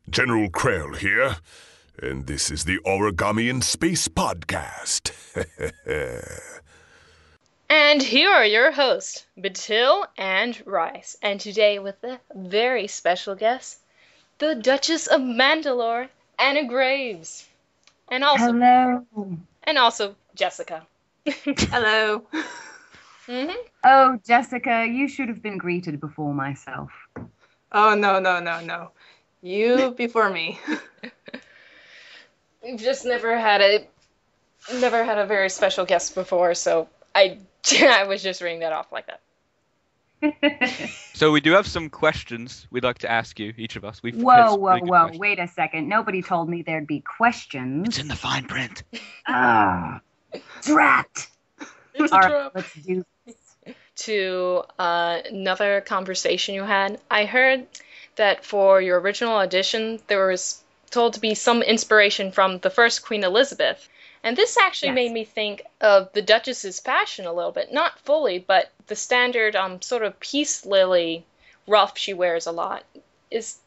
General Krell here, and this is the Origami in Space podcast. And here are your hosts, Batil and Rice, and today with a very special guest, the Duchess of Mandalore, Anna Graves, and also Jessica. Hello. Mm-hmm. Oh, Jessica, you should have been greeted before myself. Oh, no. You before me. We've just never had a very special guest before, so I was just reading that off like that. So we do have some questions we'd like to ask you, each of us. Whoa. Wait a second. Nobody told me there'd be questions. It's in the fine print. Ah, drat. It's All a right, trap. let's do To another conversation you had, I heard that for your original audition, there was told to be some inspiration from the first Queen Elizabeth. And this actually made me think of the Duchess's fashion a little bit. Not fully, but the standard sort of peace lily ruff she wears a lot.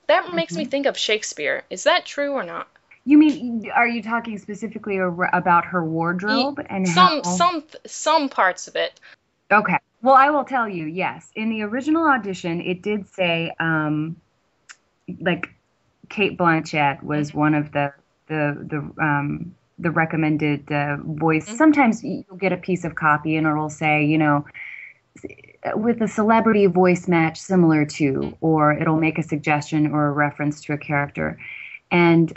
That makes me think of Shakespeare. Is that true or not? You mean, are you talking specifically about her wardrobe? And some parts of it. Okay. Well, I will tell you, yes. In the original audition, it did say, like, Kate Blanchett was one of the recommended voice. Sometimes you'll get a piece of copy and it'll say, with a celebrity voice match similar to, or it'll make a suggestion or a reference to a character. And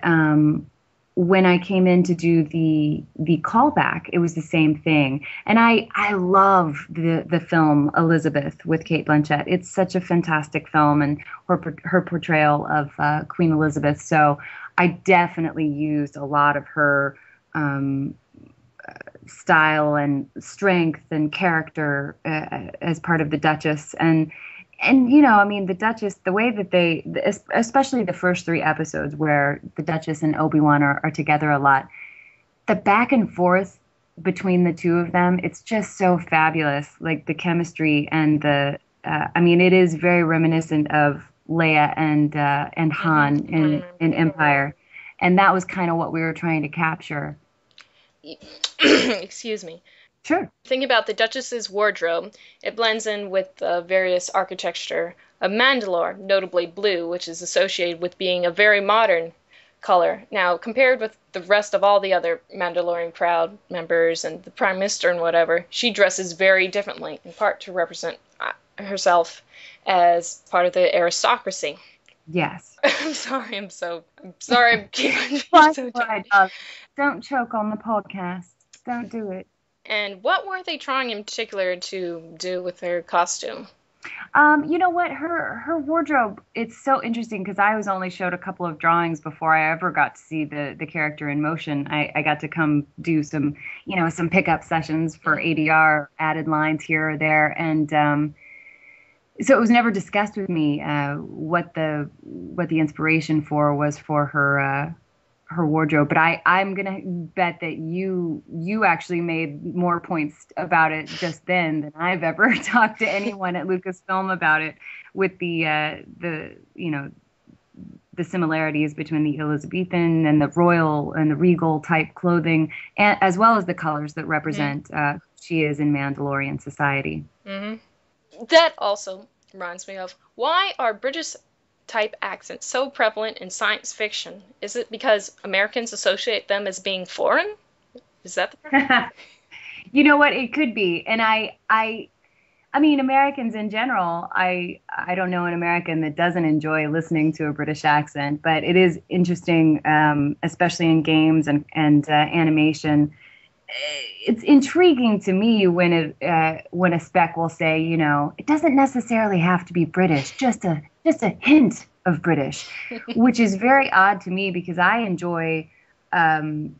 when I came in to do the callback, it was the same thing. And I love the film Elizabeth with Kate Blanchett. It's such a fantastic film, and her portrayal of Queen Elizabeth. So I definitely used a lot of her style and strength and character as part of the Duchess. And the Duchess, the way that especially the first 3 episodes where the Duchess and Obi-Wan are together a lot, the back and forth between the two of them, it's just so fabulous. Like the chemistry and it is very reminiscent of Leia and Han in Empire. And that was kind of what we were trying to capture. Excuse me. Sure. Think about the Duchess's wardrobe. It blends in with the various architecture of Mandalore, notably blue, which is associated with being a very modern color. Now, compared with the rest of all the other Mandalorian crowd members and the Prime Minister and whatever, she dresses very differently, in part to represent herself as part of the aristocracy. Yes. I'm sorry. I'm sorry. Don't choke on the podcast. Don't do it. And what were they trying in particular to do with her costume? You know what? Her wardrobe, it's so interesting because I was only showed a couple of drawings before I ever got to see the character in motion. I got to come do some pickup sessions for ADR, added lines here or there. And so it was never discussed with me what the inspiration was for her wardrobe, but I'm gonna bet that you actually made more points about it just then than I've ever talked to anyone at Lucasfilm about it, with the similarities between the Elizabethan and the royal and the regal type clothing, and as well as the colors that represent who she is in Mandalorian society. Mm-hmm. That also reminds me of, why are British type accents so prevalent in science fiction? Is it because Americans associate them as being foreign? Is that the problem? You know what? It could be. And I mean, Americans in general, I don't know an American that doesn't enjoy listening to a British accent, but it is interesting, especially in games and animation. It's intriguing to me when a spec will say, it doesn't necessarily have to be British, just a hint of British, which is very odd to me because I enjoy, one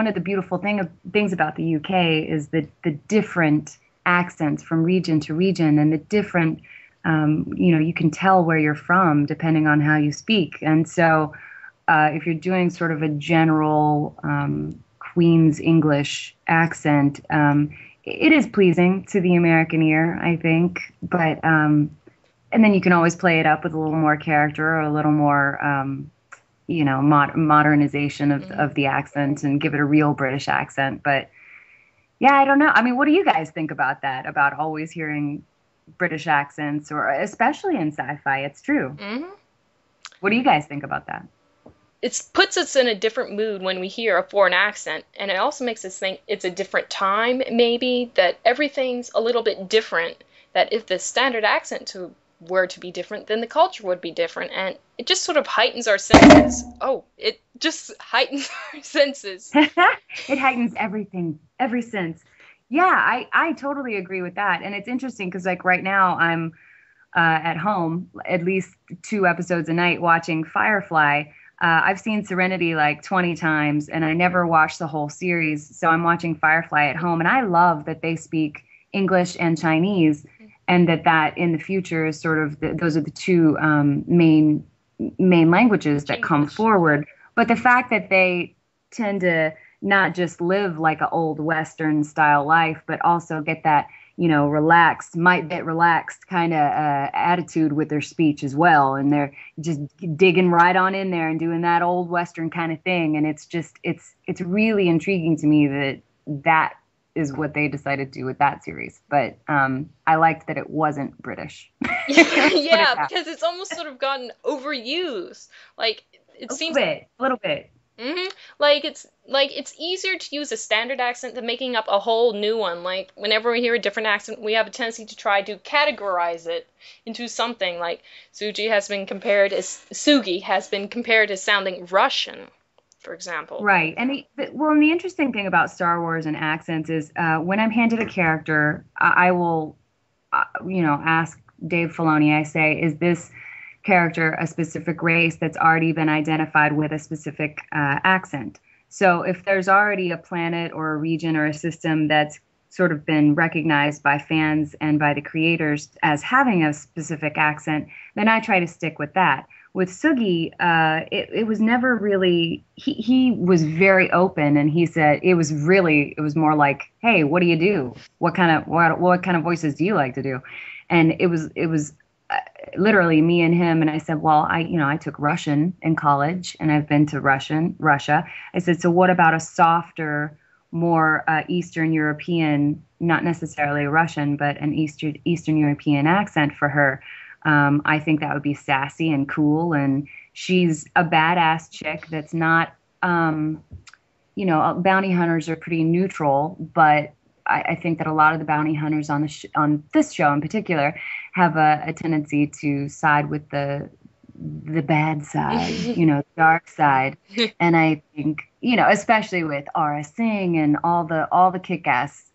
of the beautiful things about the UK is the different accents from region to region, and the different, you can tell where you're from depending on how you speak. And so if you're doing sort of a general Queen's English accent, it is pleasing to the American ear, I think. But and then you can always play it up with a little more character or a little more modernization of the accent and give it a real British accent. But yeah, I don't know. I mean, what do you guys think about that? About always hearing British accents, or especially in sci-fi? It's true. Mm-hmm. What do you guys think about that? It puts us in a different mood when we hear a foreign accent, and it also makes us think it's a different time, maybe, that everything's a little bit different, that if the standard accent were to be different, then the culture would be different, and it just sort of heightens our senses. Oh, it just heightens our senses. It heightens everything, every sense. Yeah, I totally agree with that. And it's interesting because, like, right now I'm at home, at least 2 episodes a night watching Firefly. I've seen Serenity like 20 times, and I never watched the whole series. So I'm watching Firefly at home, and I love that they speak English and Chinese, and that in the future is sort of those are the 2 main languages that come forward. But the fact that they tend to not just live like an old Western style life, but also get that, relaxed kind of attitude with their speech as well. And they're just digging right on in there and doing that old Western kind of thing. And it's really intriguing to me that is what they decided to do with that series. But I liked that it wasn't British. Yeah, because it's almost sort of gotten overused. Like, it seems a little bit. Mm-hmm. Like it's easier to use a standard accent than making up a whole new one. Like, whenever we hear a different accent, we have a tendency to try to categorize it into something. Like Sugi has been compared as sounding Russian, for example. Right. And the interesting thing about Star Wars and accents is when I'm handed a character, I will ask Dave Filoni, I say, is this character a specific race that's already been identified with a specific accent? So if there's already a planet or a region or a system that's sort of been recognized by fans and by the creators as having a specific accent, then I try to stick with that. With Sugi, it was never really, he was very open, and he said it was more like, hey, what do you do? What kind of voices do you like to do? And it was literally me and him. And I said, well, I took Russian in college, and I've been to Russia. I said, so what about a softer, more Eastern European, not necessarily Russian, but an Eastern European accent for her? I think that would be sassy and cool. And she's a badass chick that's not, bounty hunters are pretty neutral, but I think that a lot of the bounty hunters on this show in particular have a tendency to side with the bad side, dark side. And I think, especially with Aura Singh and all the kick-ass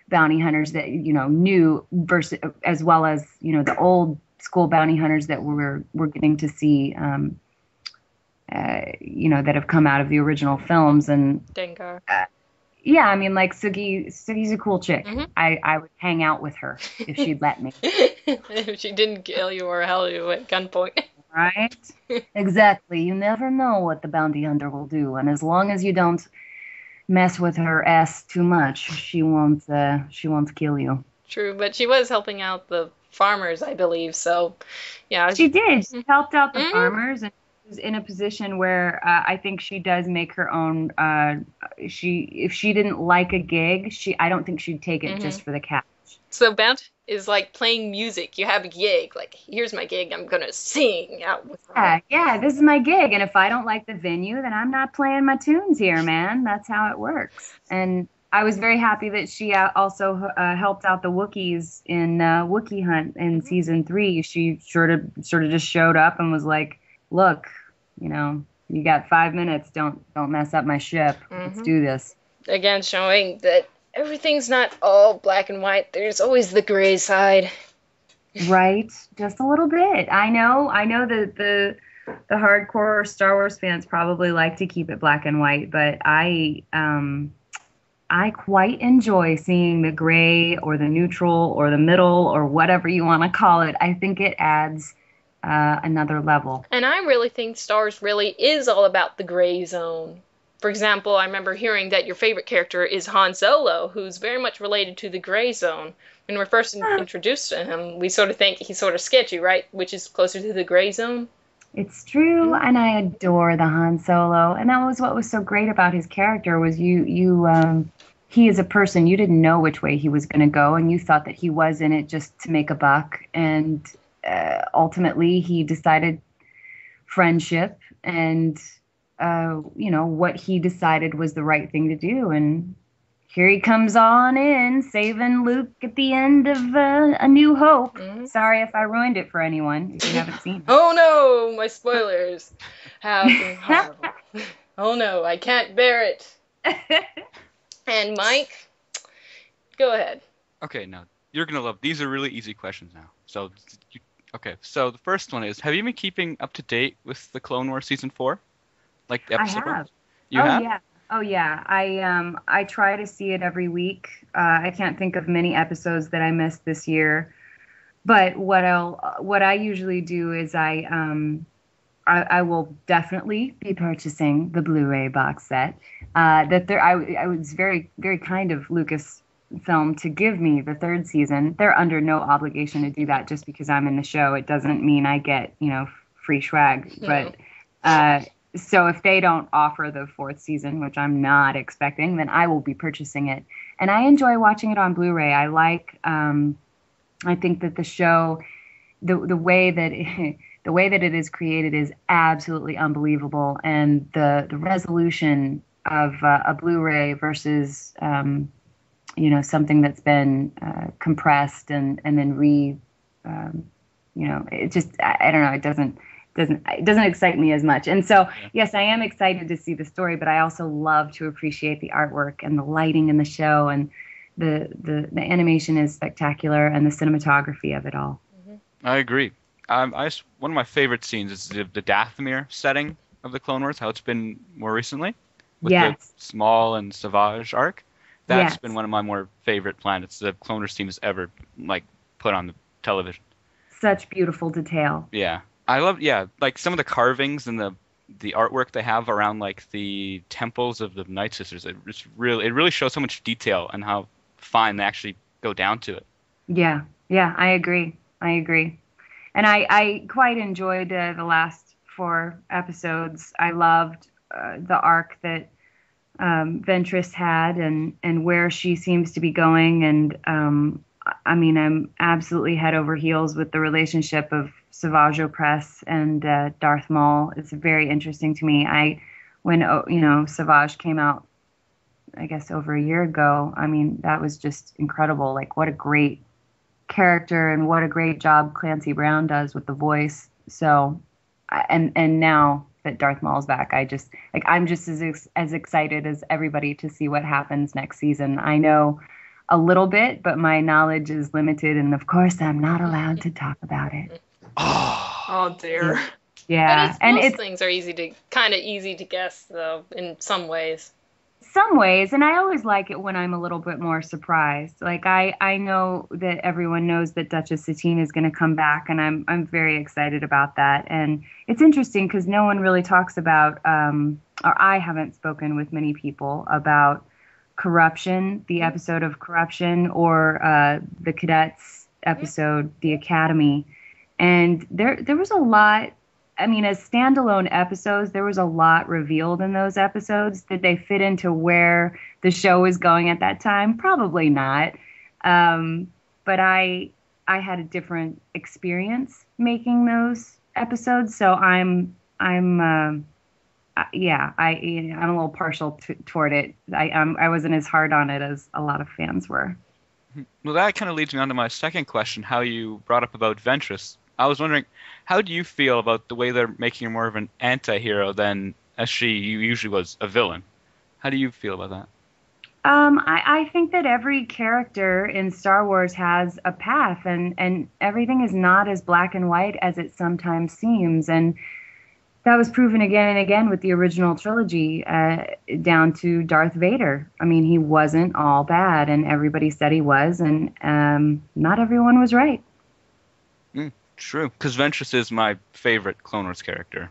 bounty hunters that, new versus, as well as, the old school bounty hunters that we're getting to see, that have come out of the original films. And Dengar. Yeah, I mean, like Sugi's a cool chick. Mm-hmm. I would hang out with her if she'd let me. If she didn't kill you or held you at gunpoint. Right? Exactly. You never know what the bounty hunter will do, and as long as you don't mess with her ass too much, she won't kill you. True, but she was helping out the farmers, I believe. So, yeah. She did. She helped out the farmers, and was in a position where I think she does make her own. If she didn't like a gig, I don't think she'd take it just for the cash. So bounty is like playing music. You have a gig. Like, here's my gig. I'm gonna sing out with her. Yeah, this is my gig. And if I don't like the venue, then I'm not playing my tunes here, man. That's how it works. And I was very happy that she also helped out the Wookiees in Wookiee Hunt in season 3. She sort of just showed up and was like, "Look, you got 5 minutes. Don't mess up my ship. Let's do this." Again, showing that everything's not all black and white. There's always the gray side. Right, just a little bit. I know that the hardcore Star Wars fans probably like to keep it black and white, but I quite enjoy seeing the gray or the neutral or the middle or whatever you want to call it. I think it adds another level. And I really think Star Wars really is all about the gray zone. For example, I remember hearing that your favorite character is Han Solo, who's very much related to the gray zone. When we're first introduced to him, we sort of think he's sort of sketchy, right? Which is closer to the gray zone. It's true, and I adore the Han Solo, and that was what was so great about his character was he as a person, you didn't know which way he was going to go, and you thought that he was in it just to make a buck, and ultimately he decided friendship, and what he decided was the right thing to do, and here he comes on in, saving Luke at the end of A New Hope. Mhm. Sorry if I ruined it for anyone if you haven't seen it. Oh no, my spoilers have been horrible. Oh no, I can't bear it. And Mike, go ahead. Okay, now you're gonna love. These are really easy questions now. Okay, so the first one is: have you been keeping up to date with the Clone Wars season 4? Like the episode? I have. You have? Yeah. Oh yeah. I try to see it every week. I can't think of many episodes that I missed this year. But what I usually do is I will definitely be purchasing the Blu-ray box set. I was very, very kind of Lucasfilm to give me the 3rd season. They're under no obligation to do that just because I'm in the show. It doesn't mean I get, free swag. But so if they don't offer the 4th season, which I'm not expecting, then I will be purchasing it. And I enjoy watching it on Blu-ray. I think that the show, the way that it is created is absolutely unbelievable, and the resolution of a Blu-ray versus something that's been compressed and then it just I don't know, it doesn't excite me as much. And so yes, I am excited to see the story, but I also love to appreciate the artwork and the lighting in the show, and the animation is spectacular, and the cinematography of it all. I agree. One of my favorite scenes is the Dathomir setting of the Clone Wars, how it's been more recently with the Small and Savage arc. That's been one of my more favorite planets the Clone Wars team has ever put on the television. Such beautiful detail. Yeah, I love some of the carvings and the artwork they have around the temples of the Night Sisters. It really shows so much detail and how fine they actually go down to it. Yeah, I agree. And I quite enjoyed the last 4 episodes. I loved the arc that Ventress had and where she seems to be going. And I'm absolutely head over heels with the relationship of Savage Opress and Darth Maul. It's very interesting to me. When Savage came out, I guess over a year ago, that was just incredible. What a great character and what a great job Clancy Brown does with the voice. So, and now that Darth Maul's back, I'm just as excited as everybody to see what happens next season. I know a little bit, but my knowledge is limited, and of course I'm not allowed to talk about it. Oh dear. Yeah, but most things are easy to guess, though, in some ways. And I always like it when I'm a little bit more surprised. I know that everyone knows that Duchess Satine is going to come back, and I'm very excited about that. And it's interesting because no one really talks about, or I haven't spoken with many people about Corruption, the episode of Corruption, or the Cadets episode, The Academy. And there was a lot. As standalone episodes, there was a lot revealed in those episodes. Did they fit into where the show was going at that time? Probably not. But I had a different experience making those episodes, so I'm a little partial toward it. I wasn't as hard on it as a lot of fans were. Well, that kind of leads me on to my second question, how you brought up about Ventress. I was wondering, how do you feel about the way they're making her more of an anti-hero than as she usually was a villain? How do you feel about that? I think that every character in Star Wars has a path, and everything is not as black and white as it sometimes seems. And that was proven again and again with the original trilogy, down to Darth Vader. He wasn't all bad, and everybody said he was, and not everyone was right. True, because Ventress is my favorite Clone Wars character.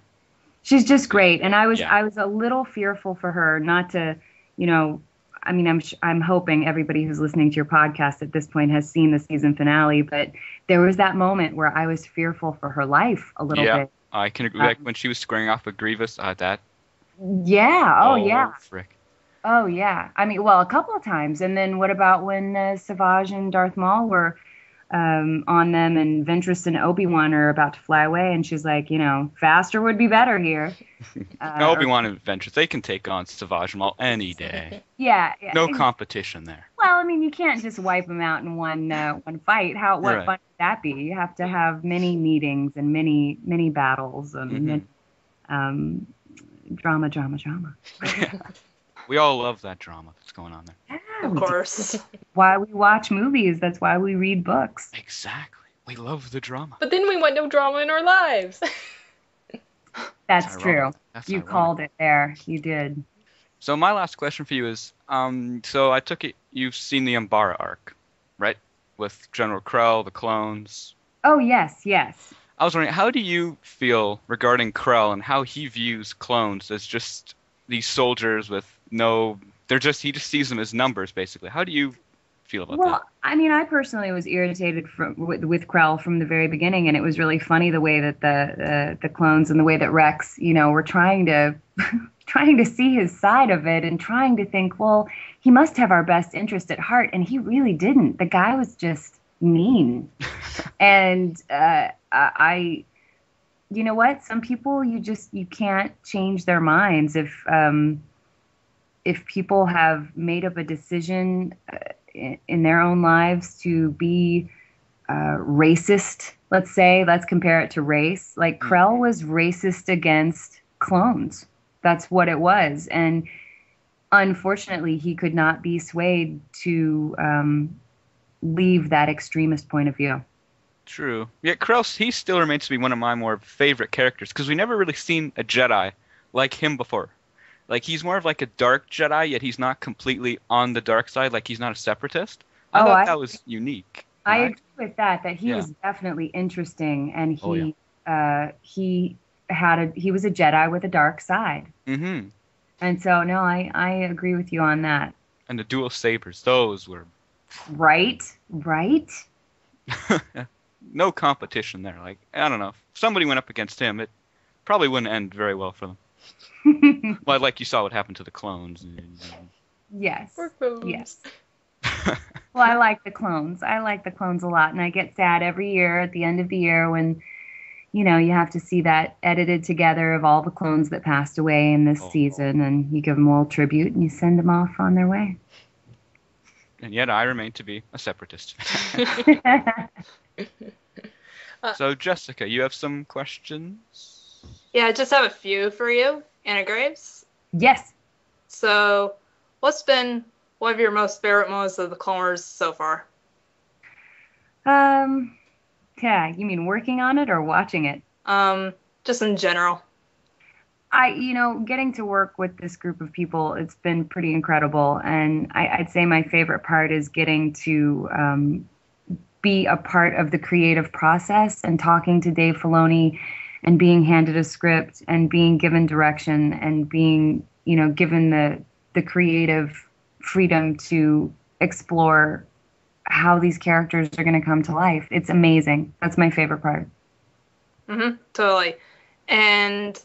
She's just great, and I was a little fearful for her, not to, I'm hoping everybody who's listening to your podcast at this point has seen the season finale, but there was that moment where I was fearful for her life a little bit, I can agree. Like when she was squaring off with Grievous, that. Yeah. Oh, yeah. Frick. Oh, yeah. I mean, well, a couple of times. And then what about when Savage and Darth Maul were on them, and Ventress and Obi-Wan are about to fly away, and she's like, faster would be better here. Obi-Wan and Ventress, they can take on Savage Maul any day. Yeah. No competition there. Well, I mean, you can't just wipe them out in one fight. What Right. fun would that be? You have to have many meetings and many battles and drama. We all love that drama that's going on there. Yeah, Of course. Why we watch movies. That's why we read books. Exactly. We love the drama. But then we want no drama in our lives. That's true. That's You ironic. called it there. You did. So my last question for you is, so I took it you've seen the Umbara arc, right? With General Krell, the clones. Oh, yes. I was wondering, how do you feel regarding Krell and how he views clones as just these soldiers with he just sees them as numbers, basically. How do you feel about that? Well, I mean, I personally was irritated with Krell from the very beginning, and it was really funny the way that the clones and the way that Rex, were trying to see his side of it and trying to think, well, he must have our best interest at heart, and he really didn't. The guy was just mean. And you know what? Some people you can't change their minds. If people have made up a decision in their own lives to be racist, let's compare it to race. Like Krell was racist against clones. That's what it was. And unfortunately, he could not be swayed to leave that extremist point of view. True. Yet Krell, he still remains to be one of my more favorite characters, because we never really seen a Jedi like him before. Like, he's more of like a dark Jedi, yet he's not completely on the dark side, like he's not a separatist. I thought that was unique. I agree with that he was definitely interesting, and he was a Jedi with a dark side. Mm-hmm. And so, no, I agree with you on that. And the dual sabers, those were... Right? No competition there. Like, I don't know. If somebody went up against him, it probably wouldn't end very well for them. Well, like you saw what happened to the clones. Yes. Poor clones. Yes. Well, I like the clones. I like the clones a lot, and I get sad every year at the end of the year when, you have to see that edited together of all the clones that passed away in this season, and you give them a little tribute, and you send them off on their way. And yet I remain to be a separatist. So, Jessica, you have some questions? Yeah, I just have a few for you, Anna Graves. Yes. So, what's been one of your most favorite moments of the Clone Wars so far? Yeah, you mean working on it or watching it? Just in general. Getting to work with this group of people, it's been pretty incredible. And I'd say my favorite part is getting to be a part of the creative process and talking to Dave Filoni and being handed a script and being given direction and being, given the creative freedom to explore how these characters are going to come to life. It's amazing. That's my favorite part. Mm-hmm, totally. And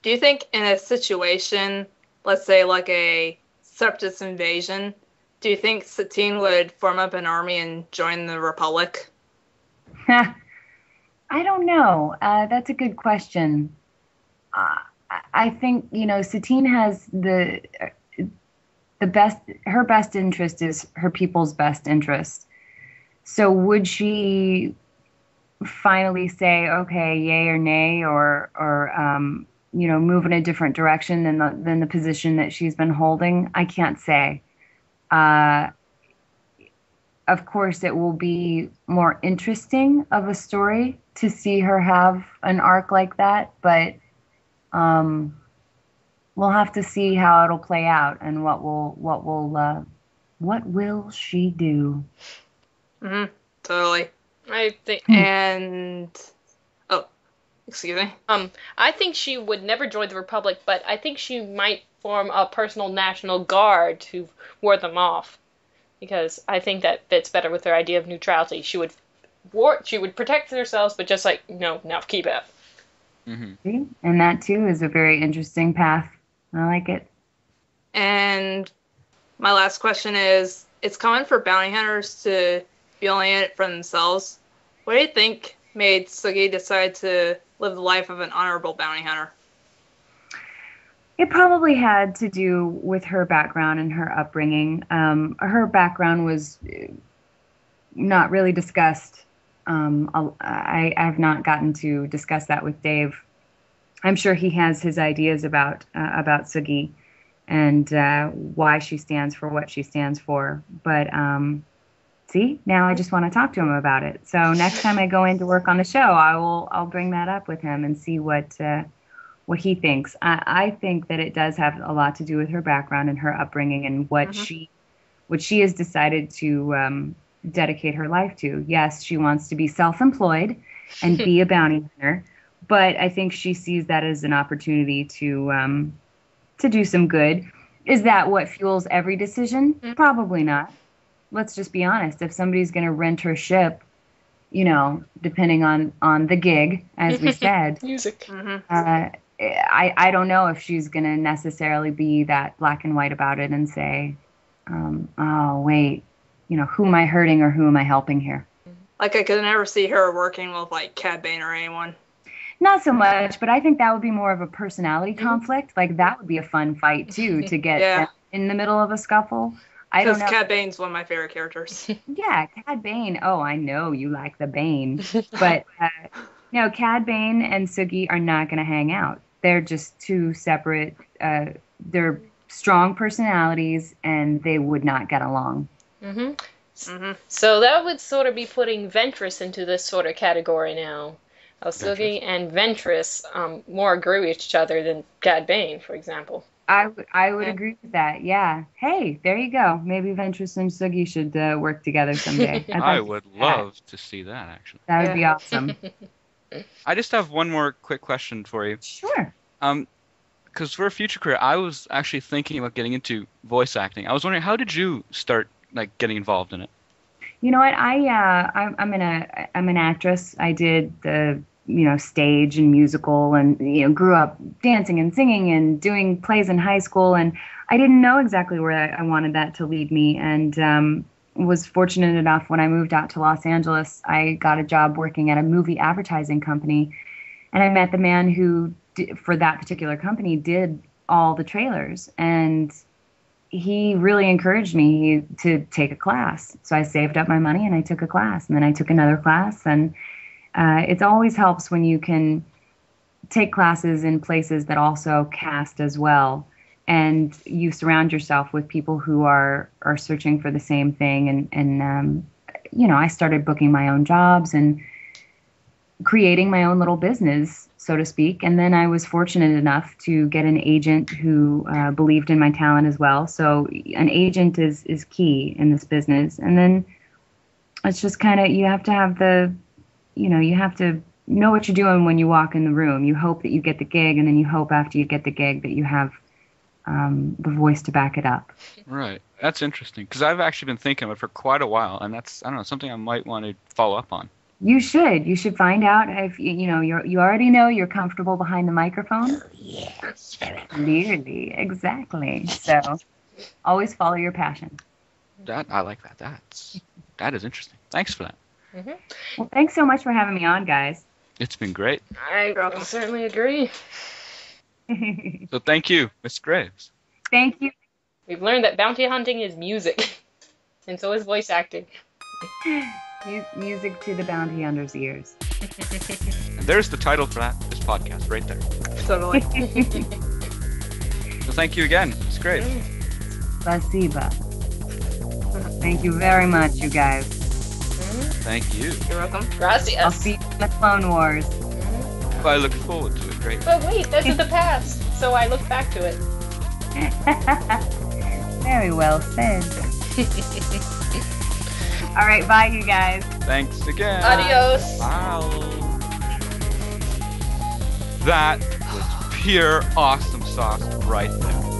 do you think in a situation, let's say like a Separatist invasion, do you think Satine would form up an army and join the Republic? I don't know. That's a good question. I think, Satine has the best, her best interest is her people's best interest. So would she finally say, okay, yay or nay, or move in a different direction than the position that she's been holding? I can't say. Of course, it will be more interesting of a story to see her have an arc like that, but we'll have to see how it'll play out and what will she do? Mm-hmm. Totally. I think. And excuse me. I think she would never join the Republic, but I think she might form a personal national guard to ward them off, because I think that fits better with her idea of neutrality. She would protect herself, but just like no, keep it. See? And that too is a very interesting path. I like it. And my last question is, it's common for bounty hunters to be only in it for themselves. What do you think made Sugi decide to live the life of an honorable bounty hunter? It probably had to do with her background and her upbringing. Her background was not really discussed. I have not gotten to discuss that with Dave. I'm sure he has his ideas about Sugi and why she stands for what she stands for. But see, now I just want to talk to him about it. So next time I go in to work on the show, I'll bring that up with him and see what he thinks. I think that it does have a lot to do with her background and her upbringing and what she has decided to dedicate her life to. Yes, she wants to be self-employed and be a bounty hunter, but I think she sees that as an opportunity to do some good. Is that what fuels every decision? Probably not. Let's just be honest. If somebody's going to rent her ship, depending on the gig, as we said, music. I don't know if she's going to necessarily be that black and white about it and say, oh, wait, who am I hurting or who am I helping here? Like, I could never see her working with, like, Cad Bane or anyone. Not so much, but I think that would be more of a personality conflict. Like, that would be a fun fight, too, to get them in the middle of a scuffle. I don't know. Because Cad Bane's one of my favorite characters. Yeah, Cad Bane. Oh, I know you like the Bane. But, no, Cad Bane and Sugi are not going to hang out. They're just two separate, they're strong personalities, and they would not get along. So that would sort of be putting Ventress into this sort of category now. Sugi and Ventress more agree with each other than Cad Bane, for example. I would agree with that, yeah. Hey, there you go. Maybe Ventress and Sugi should work together someday. I would love to see that, actually. That would be awesome. I just have one more quick question for you. Sure. Because for a future career, I was actually thinking about getting into voice acting. I was wondering, how did you start getting involved in it? You know what? I'm an actress. I did the stage and musical, and grew up dancing and singing and doing plays in high school, and I didn't know exactly where I wanted that to lead me, and was fortunate enough when I moved out to Los Angeles, I got a job working at a movie advertising company, and I met the man who for that particular company did all the trailers, and he really encouraged me to take a class. So I saved up my money and I took a class, and then I took another class, and it always helps when you can take classes in places that also cast as well, and you surround yourself with people who are searching for the same thing. And I started booking my own jobs and creating my own little business, so to speak. And then I was fortunate enough to get an agent who believed in my talent as well. So an agent is key in this business. And then it's just kind of, you have to have you have to know what you're doing when you walk in the room. You hope that you get the gig, and then you hope after you get the gig that you have the voice to back it up. Right. That's interesting, because I've actually been thinking of it for quite a while, and that's, I don't know, something I might want to follow up on. You should find out if you already know you're comfortable behind the microphone. Yes, clearly, exactly. So always follow your passion. I like that. That is interesting. Thanks for that. Well, thanks so much for having me on, guys. It's been great. I certainly agree. So thank you, Miss Graves. Thank you. We've learned that bounty hunting is music, and so is voice acting. Music to the bounty hunter's ears. And there's the title for this podcast right there. Totally. So thank you again, Miss Graves. Spasiba. Thank you very much, you guys. Thank you. You're welcome. Gracias. I'll see you in the Clone Wars. I look forward to it. Great. But wait, that's in the past, so I look back to it. Very well said. All right, bye, you guys. Thanks again. Adios. Bye. That was pure awesome sauce right there.